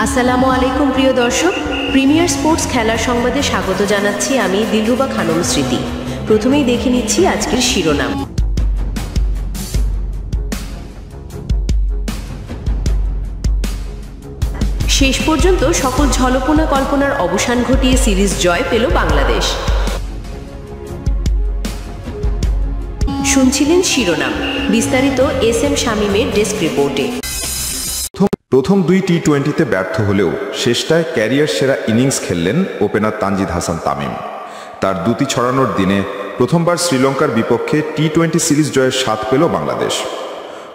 আসসালামু আলাইকুম প্রিয় দর্শক, প্রিমিয়ার স্পোর্টস খেলার সংবাদে স্বাগত জানাচ্ছি আমি দিলরুবা খানম স্মৃতি। প্রথমেই দেখে নিচ্ছি আজকের শিরোনাম। শেষ পর্যন্ত সকল ঝলপনা কল্পনার অবসান ঘটিয়ে সিরিজ জয় পেল বাংলাদেশ। শুনছিলেন শিরোনাম, বিস্তারিত এস.এম. শামীমের ডেস্ক রিপোর্টে। প্রথম দুই টি-20তে ব্যর্থ হলেও শেষটায় ক্যারিয়ার সেরা ইনিংস খেললেন ওপেনার তানজিদ হাসান তামিম। তার দুটি ছড়ানোর দিনে প্রথমবার শ্রীলঙ্কার বিপক্ষে টি-20 সিরিজ জয়ের স্বাদ পেল বাংলাদেশ।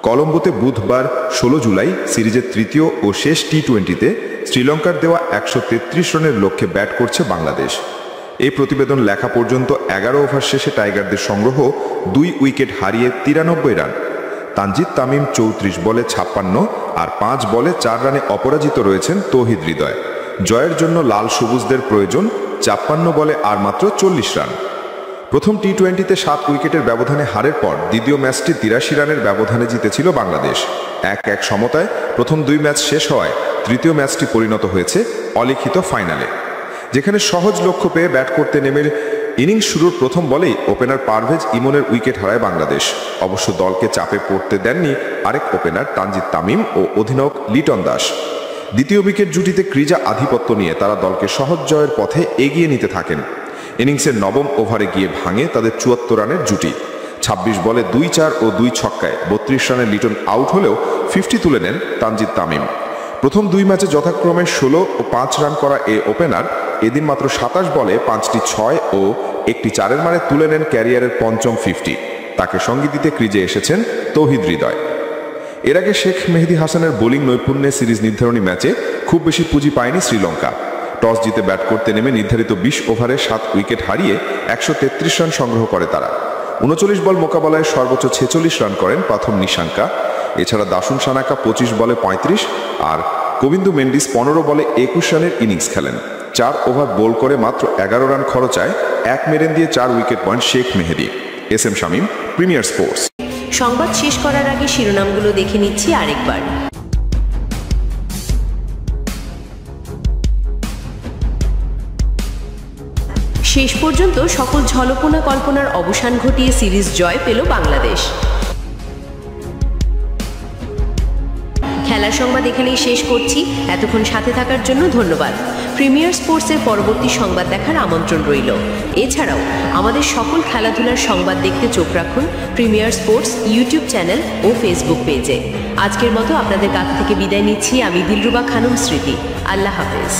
কলম্বোতে বুধবার 16 জুলাই সিরিজের তৃতীয় ও শেষ টি-20তে শ্রীলঙ্কার দেওয়া 133 রানের লক্ষ্যে ব্যাট করছে বাংলাদেশ। এই প্রতিবেদন লেখা পর্যন্ত 11 ওভার শেষে টাইগারদের সংগ্রহ 2 উইকেট হারিয়ে 93 রান। তানজিদ তামিম 34 বলে 56 আর 5 বলে 4 রানে অপরাজিত রয়েছেন তৌহিদ হৃদয়। জয়ের জন্য লাল সবুজদের প্রয়োজন 56 বলে আর মাত্র 40 রান। প্রথম টি-20তে 7 উইকেটের ব্যবধানে হারের পর দ্বিতীয় ম্যাচটি 83 রানের ব্যবধানে জিতেছিল বাংলাদেশ। 1-1 সমতায় প্রথম 2 ম্যাচ শেষ হওয়ায় তৃতীয় ম্যাচটি পরিণত হয়েছে অলিখিত ফাইনালে, যেখানে সহজ লক্ষ্য পেয়ে ব্যাট করতে নেমে ইনিংস শুরুর প্রথম বলেই ওপেনার পারভেজ ইমনের উইকেট হারায় বাংলাদেশ। অবশ্য দলকে চাপে পড়তে দেননি আরেক ওপেনার তানজিদ তামিম ও অধিনায়ক লিটন দাস। দ্বিতীয় উইকেট জুটিতে ক্রিজা আধিপত্য নিয়ে তারা দলকে সহজ জয়ের পথে এগিয়ে নিতে থাকেন। ইনিংসের নবম ওভারে গিয়ে ভাঙে তাদের 74 রানের জুটি। 26 বলে 2-4 ও 2 ছক্কায় 32 রানে লিটন আউট হলেও 50 তুলে নেন তানজিদ তামিম। প্রথম 2 ম্যাচে যথাক্রমে 16 ও 5 রান করা এ ওপেনার এদিন মাত্র 27 বলে 5টি 6 ও 1টি 4-এর মারে তুলে নেন ক্যারিয়ারের পঞ্চম 50। তাকে সঙ্গী দিতে ক্রিজে এসেছেন তৌহিদ হৃদয়। এর আগে শেখ মেহেদী হাসানের বোলিং নৈপুণ্যে সিরিজ নির্ধারণী ম্যাচে খুব বেশি পুঁজি পায়নি শ্রীলঙ্কা। টস জিতে ব্যাট করতে নেমে নির্ধারিত 20 ওভারে 7 উইকেট হারিয়ে 133 রান সংগ্রহ করে তারা। 39 বল মোকাবেলায় সর্বোচ্চ 46 রান করেন প্রথম নিশাঙ্কা। এছাড়া দাসুন সানাকা 25 বলে 35 আর গোবিন্দু মেন্ডিস 15 বলে 21 রানের ইনিংস খেলেন। 4 ওভার বোল করে মাত্র 11 রান খরচায় 1 মেরেন দিয়ে 4 উইকেট পান শেখ মেহেদী। এস.এম. Shamim, premier sports. সংবাদ শেষ করার আগে শিরোনামগুলো দেখে নিচ্ছি আরেকবার। শেষ পর্যন্ত সকল ঝলপনা কল্পনার অবসান ঘটিয়ে সিরিজ জয় পেল বাংলাদেশ। খেলার সংবাদ এখানেই শেষ করছি। এতক্ষণ সাথে থাকার জন্য ধন্যবাদ। প্রিমিয়ার স্পোর্টসের পরবর্তী সংবাদ দেখার আমন্ত্রণ রইল। এছাড়াও আমাদের সকল খেলাধুলার সংবাদ দেখতে চোখ রাখুন প্রিমিয়ার স্পোর্টস ইউটিউব চ্যানেল ও ফেসবুক পেজে। আজকের মতো আপনাদের কাছ থেকে বিদায় নিচ্ছি আমি দিলরুবা খানম স্মৃতি। আল্লাহ হাফেজ।